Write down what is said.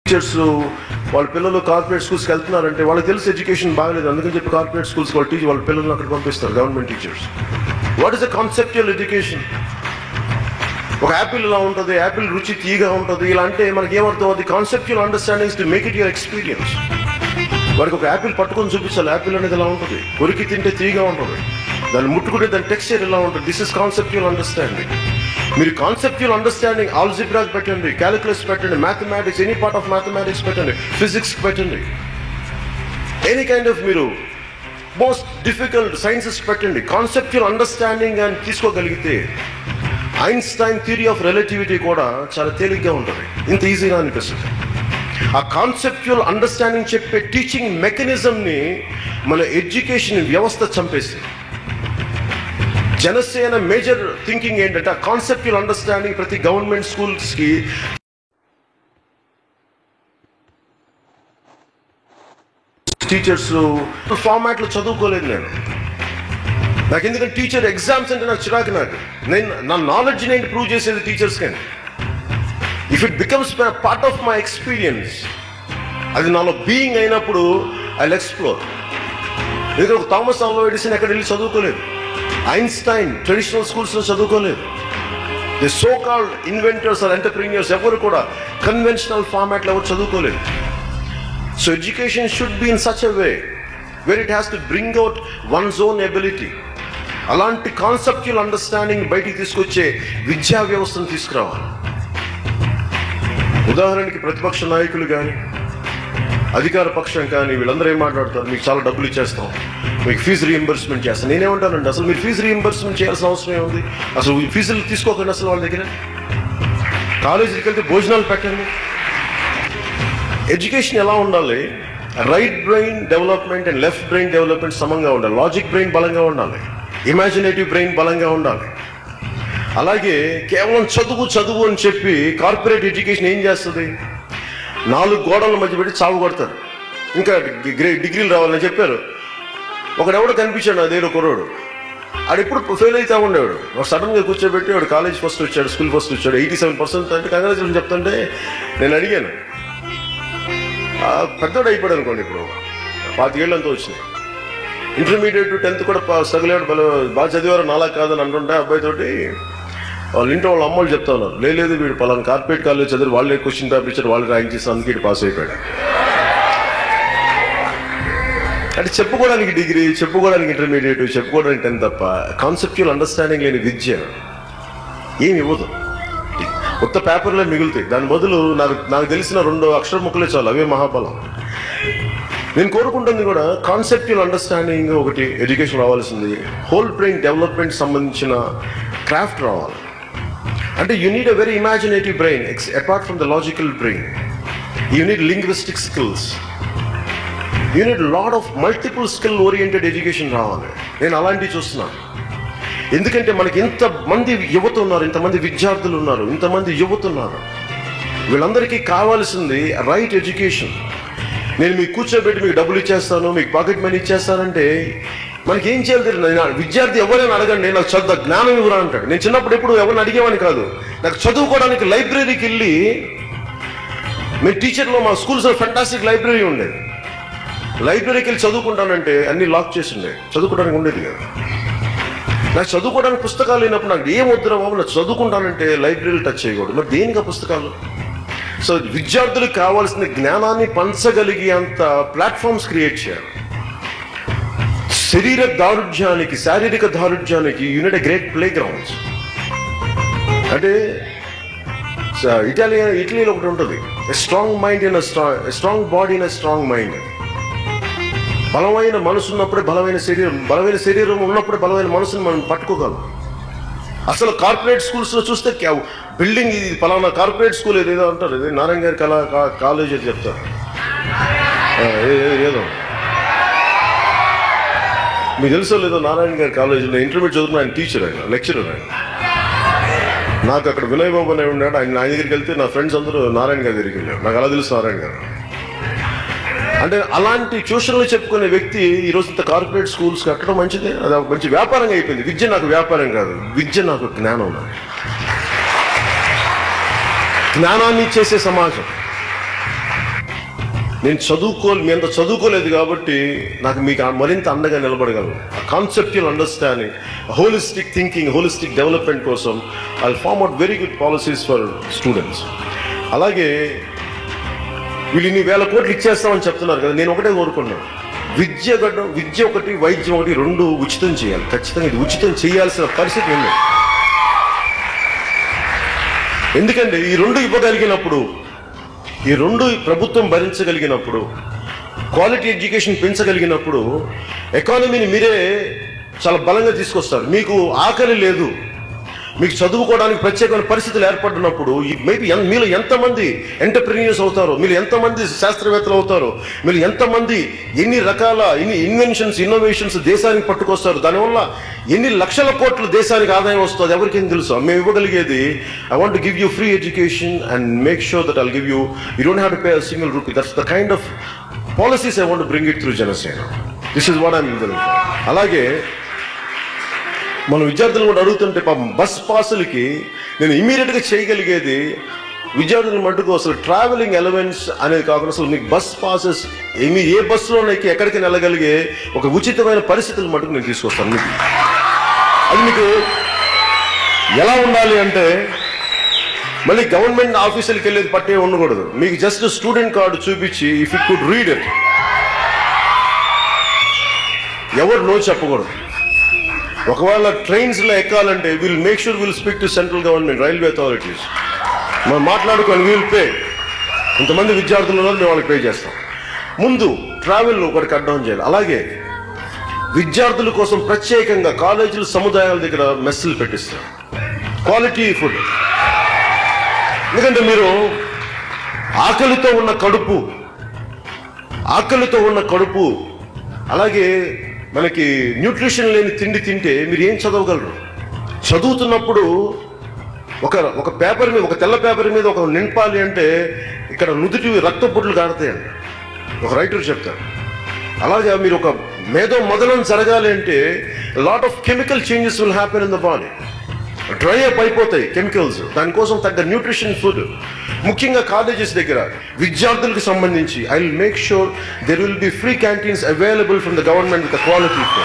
Teachers వాళ్ళ పిల్లలు corporate స్కూల్స్కి వెళ్తున్నారంటే వాళ్ళకి తెలిసి ఎడ్యుకేషన్ బాగలేదు, అందుకని చెప్పి కార్పొరేట్ స్కూల్స్ వాళ్ళ పిల్లల్ని అక్కడ పంపిస్తారు government teachers. What is the conceptual education? ఒక యాపిల్ ఇలా ఉంటుంది, యాపిల్ రుచి తీయగా ఉంటుంది, ఇలా అంటే మనకి ఏమర్థం అవుతుంది? Conceptual understandings to make it your experience. వాడికి ఒక యాపిల్ పట్టుకొని చూపించాలి, యాపిల్ అనేది ఇలా ఉంటుంది, కొరికి తింటే తీయగా ఉంటుంది, దాన్ని ముట్టుకుంటే దాని టెక్స్చర్ ఇలా ఉంటుంది. This is conceptual understanding. మీరు కాన్సెప్చువల్ అండర్స్టాండింగ్ ఆల్జిబ్రాకి పెట్టండి, క్యాలిక్యులస్ పెట్టండి, mathematics, any part of mathematics పెట్టండి, ఫిజిక్స్కి పెట్టండి, ఎనీ కైండ్ ఆఫ్ మీరు మోస్ట్ డిఫికల్ట్ సైన్సెస్ పెట్టండి. కాన్సెప్చువల్ అండర్స్టాండింగ్ అని తీసుకోగలిగితే ఐన్స్టైన్ థియరీ ఆఫ్ రిలేటివిటీ కూడా చాలా తేలిగ్గా ఉంటుంది, ఇంత ఈజీగా అనిపిస్తుంది. ఆ కాన్సెప్చువల్ అండర్స్టాండింగ్ చెప్పే టీచింగ్ మెకానిజంని మన ఎడ్యుకేషన్ వ్యవస్థ చంపేసింది. జనసేన మేజర్ థింకింగ్ ఏంటంటే ఆ కాన్సెప్చువల్ అండర్స్టాండింగ్ ప్రతి గవర్నమెంట్ స్కూల్స్కి టీచర్స్ ఫార్మాట్లో చదువుకోలేదు. నాకు ఎందుకంటే టీచర్ ఎగ్జామ్స్ అంటే నాకు చిరాకు. నేను నా నాలెడ్జ్ నేను ప్రూవ్ చేసేది టీచర్స్ కానీ if it becomes part of my experience, అది నాలో బీయింగ్ అయినప్పుడు ఐ విల్ ఎక్స్ప్లోర్. ఎందుకంటే ఒక థామస్ ఆల్వా ఎడిసన్ ఎక్కడ వెళ్ళి చదువుకోలేదు, ఐన్స్టైన్ ట్రెడిషనల్ స్కూల్స్లో చదువుకోలేదు, the so called inventors or entrepreneurs ఎవరు కూడా కన్వెన్షనల్ ఫార్మాట్లో ఎవరు చదువుకోలేదు. So education should be in such a way where it has to bring out one's own ability. అలాంటి కాన్సెప్చువల్ అండర్స్టాండింగ్ బయటికి తీసుకొచ్చే విద్యా వ్యవస్థను తీసుకురావాలి. ఉదాహరణకి ప్రతిపక్ష నాయకులు కానీ అధికార పక్షం కానీ వీళ్ళందరూ ఏం మాట్లాడతారు? మీకు చాలా డబ్బులు ఇచ్చేస్తాం, మీకు ఫీజు రీఎంబర్స్మెంట్ చేస్తాం. నేనేమంటానండి, అసలు మీరు ఫీజు రీఎంబర్స్మెంట్ చేయాల్సిన అవసరం ఏముంది? అసలు ఫీజులు తీసుకోకండి. అసలు వాళ్ళ దగ్గర కాలేజీకి వెళ్తే భోజనాలు పెట్టండి. ఎడ్యుకేషన్ ఎలా ఉండాలి? Right brain development and left brain development సమంగా ఉండాలి. లాజిక్ బ్రెయిన్ బలంగా ఉండాలి, ఇమాజినేటివ్ బ్రెయిన్ బలంగా ఉండాలి. అలాగే కేవలం చదువు అని చెప్పి కార్పొరేట్ ఎడ్యుకేషన్ ఏం చేస్తుంది? 4 గోడల మధ్య పెట్టి చావు కొడతారు. ఇంకా డిగ్రీలు రావాలని చెప్పారు. ఒకడెవడో కనిపించాడు, అదేదో కుర్రోడు, ఆడు ఎప్పుడు ఫెయిల్ అవుతా ఉండేవాడు. సడన్గా కూర్చోబెట్టి వాడు కాలేజ్ ఫస్ట్ వచ్చాడు, స్కూల్ ఫస్ట్ వచ్చాడు, 87% అంటే కంగ్రాచులేషన్ చెప్తుంటే నేను అడిగాను, పెద్దోడు అయిపోయాడు అనుకోండి, ఇప్పుడు 25 ఏళ్ళంతా వచ్చినాయి. ఇంటర్మీడియట్ 10th కూడా సగలేడు, బాగా చదివారు, నాలా కాదని అంటుంటే అబ్బాయితోటి వాళ్ళ ఇంట్లో వాళ్ళ అమ్మలు చెప్తా ఉన్నారు, లేదు వీడు పలానా కార్పొరేట్ కాలేజ్ చదివి వాళ్ళే క్వశ్చన్ పేపర్ ఇచ్చారు, వాళ్ళు ర్యాంక్ చేసి అందుకే వీడు పాస్ అయిపోయాడు. అంటే చెప్పుకోవడానికి డిగ్రీ, చెప్పుకోవడానికి ఇంటర్మీడియట్, చెప్పుకోవడానికి 10th తప్ప కాన్సెప్చువల్ అండర్స్టాండింగ్ లేని విద్య ఏమి ఇవ్వదు. కొత్త పేపర్లే మిగులుతాయి. దాని బదులు నాకు తెలిసిన 2 అక్షర ముక్కలే చాలు, అవే మహాబలం. నేను కోరుకుంటుంది కూడా కాన్సెప్చువల్ అండర్స్టాండింగ్ ఒకటి ఎడ్యుకేషన్ రావాల్సింది. హోల్ బ్రెయిన్ డెవలప్మెంట్ సంబంధించిన క్రాఫ్ట్ రావాలి. అంటే you need a very imaginative brain apart from the logical brain. You need linguistic skills, you need lot of multiple skill oriented education రావాలి. నేను అలాంటివి చూస్తున్నాను. ఎందుకంటే మనకి ఇంతమంది యువత ఉన్నారు, ఇంతమంది విద్యార్థులు ఉన్నారు, ఇంతమంది యువత ఉన్నారు. వీళ్ళందరికీ కావాల్సింది రైట్ ఎడ్యుకేషన్. నేను మీకు కూర్చోబెట్టి మీకు డబ్బులు ఇచ్చేస్తాను, మీకు పాకెట్ మనీ ఇచ్చేస్తానంటే మనకి ఏం చేయాలి తెలియదు. విద్యార్థి ఎవరైనా అడగండి, నాకు చదువు జ్ఞానం ఇవ్వరా అంటాడు. నేను చిన్నప్పుడు ఎప్పుడు ఎవరిని అడిగేవాని కాదు. నాకు చదువుకోవడానికి లైబ్రరీకి వెళ్ళి, మేము టీచర్లో మా స్కూల్స్లో ఫెంటాస్టిక్ లైబ్రరీ ఉండేది. లైబ్రరీకి వెళ్ళి చదువుకుంటానంటే అన్ని లాక్ చేసి ఉండేది, చదువుకోవడానికి ఉండేది కదా. నాకు చదువుకోవడానికి పుస్తకాలు లేనప్పుడు నాకు ఏం వద్దురా బాబు, నాకు చదువుకుంటానంటే లైబ్రరీలు టచ్ చేయకూడదు. మరి దేనిగా పుస్తకాలు? సో విద్యార్థులకు కావాల్సిన జ్ఞానాన్ని పంచగలిగే అంత ప్లాట్ఫామ్స్ క్రియేట్ చేయాలి. శారీరక దారుఢ్యానికి యూనిట్ గ్రేట్ ప్లే గ్రౌండ్స్. అంటే ఇటలీలో ఒకటి ఉంటుంది, strong mind in strong body in strong mind. బలమైన మనసు ఉన్నప్పుడే బలమైన శరీరం ఉన్నప్పుడే బలమైన మనసుని మనం పట్టుకోగలం. అసలు కార్పొరేట్ స్కూల్స్లో చూస్తే బిల్డింగ్ ఇది పలానా కార్పొరేట్ స్కూల్ ఏదో అంటారు, ఇది నారాయణ గారి కాలేజ్ అని చెప్తారు, ఏదో మీకు తెలుసో లేదో. నారాయణ గారి కాలేజీలో ఇంటర్మీడియట్ చదువుతున్న ఆయన టీచర్, ఆయన లెక్చరర్. ఆయన నాకు అక్కడ వినయ్ బాబు అనే ఉన్నాడు, ఆయన దగ్గరికి వెళ్తే నా ఫ్రెండ్స్ అందరూ నారాయణ గారి దగ్గరికి వెళ్ళారు. నాకు అలా తెలుసు నారాయణ గారు అంటే. అలాంటి ట్యూషన్లు చెప్పుకునే వ్యక్తి ఈరోజు ఇంత కార్పొరేట్ స్కూల్స్ కట్టడం మంచిదే, అది ఒక మంచి వ్యాపారంగా అయిపోయింది. విద్య నాకు వ్యాపారం కాదు, విద్య నాకు జ్ఞానం. జ్ఞానాన్ని ఇచ్చేసే సమాజం. మీ అంత చదువుకోలేదు కాబట్టి నాకు మీకు మరింత అండగా నిలబడగలను. Conceptual understanding, holistic thinking, holistic development కోసం I form out very good policies for students. అలాగే వీళ్ళు ఇన్ని వేల కోట్లు ఇచ్చేస్తామని చెప్తున్నారు కదా, నేను ఒకటే కోరుకున్నాను, విద్య ఒకటి, వైద్యం ఒకటి, రెండు ఉచితం చేయాలి. ఖచ్చితంగా ఇది ఉచితం చేయాల్సిన పరిస్థితి ఉంది. ఎందుకంటే ఈ రెండు ఇవ్వగలిగినప్పుడు, ఈ రెండు ప్రభుత్వం భరించగలిగినప్పుడు, క్వాలిటీ ఎడ్యుకేషన్ పెంచగలిగినప్పుడు ఎకానమీని మీరే చాలా బలంగా తీసుకొస్తారు. మీకు ఆకలి లేదు, మీకు చదువుకోవడానికి ప్రత్యేకమైన పరిస్థితులు ఏర్పడినప్పుడు మేబీ మీలో ఎంతమంది ఎంటర్ప్రెన్యూర్స్ అవుతారో, మీరు ఎంతమంది శాస్త్రవేత్తలు అవుతారో, మీరు ఎంతమంది ఎన్ని రకాల ఇన్వెన్షన్స్, ఇన్నోవేషన్స్ దేశానికి పట్టుకొస్తారు, దానివల్ల ఎన్ని లక్షల కోట్ల దేశానికి ఆదాయం వస్తుంది ఎవరికేం తెలుసు. మేము ఇవ్వగలిగేది I want to give you free education and make sure that I'll give you don't have to pay a single rupee. That's the kind of policies I want to bring it through Janasena. This is what I am. అలాగే మనం విద్యార్థులు కూడా అడుగుతుంటే పాపం bus పాసులకి నేను ఇమీడియట్గా చేయగలిగేది, విద్యార్థుల మటుకు అసలు ట్రావెలింగ్ అలవెన్స్ అనేది కాకుండా అసలు మీకు బస్ పాసెస్ ఏ బస్సులోనైతే ఎక్కడికి వెళ్ళగలిగే ఒక ఉచితమైన పరిస్థితుల మటుకు నేను తీసుకొస్తాను. మీకు అది మీకు ఎలా ఉండాలి అంటే మళ్ళీ గవర్నమెంట్ ఆఫీసులకు వెళ్ళేది పట్టే ఉండకూడదు. మీకు జస్ట్ స్టూడెంట్ కార్డు చూపించి if you could read it, ఎవరు నో చెప్పకూడదు. ఒకవేళ ట్రైన్స్లో ఎక్కాలంటే will make sure will speak to central government, railway authorities, మనం మాట్లాడుకొని విల్ పే. ఇంతమంది విద్యార్థులు ఉన్నారు, మేము వాళ్ళకి పే చేస్తాం. ముందు ట్రావెల్ ఒకటి కట్ డౌన్ చేయాలి. అలాగే విద్యార్థుల కోసం ప్రత్యేకంగా కాలేజీలు, సముదాయాల దగ్గర మెస్సులు పెట్టిస్తారు, క్వాలిటీ ఫుడ్. ఎందుకంటే మీరు ఆకలితో ఉన్న కడుపు అలాగే మనకి న్యూట్రిషన్ లేని తిండి తింటే మీరు ఏం చదవగలరు? చదువుతున్నప్పుడు ఒక పేపర్ మీద, ఒక తెల్ల పేపర్ మీద ఒక నింపాలి అంటే ఇక్కడ నుదుటి రక్తపుట్లు కారుతాయండి, ఒక రైటర్ చెప్తారు. అలాగే మీరు ఒక మొదలం జరగాలి అంటే lot of chemical changes will happen in the body. Dry up అయిపోతాయి కెమికల్స్. దానికోసం తగ్గ న్యూట్రిషన్ ఫుడ్, ముఖ్యంగా కాలేజెస్ దగ్గర విద్యార్థులకు సంబంధించి I will make sure there will be free canteens available from the government with quality food.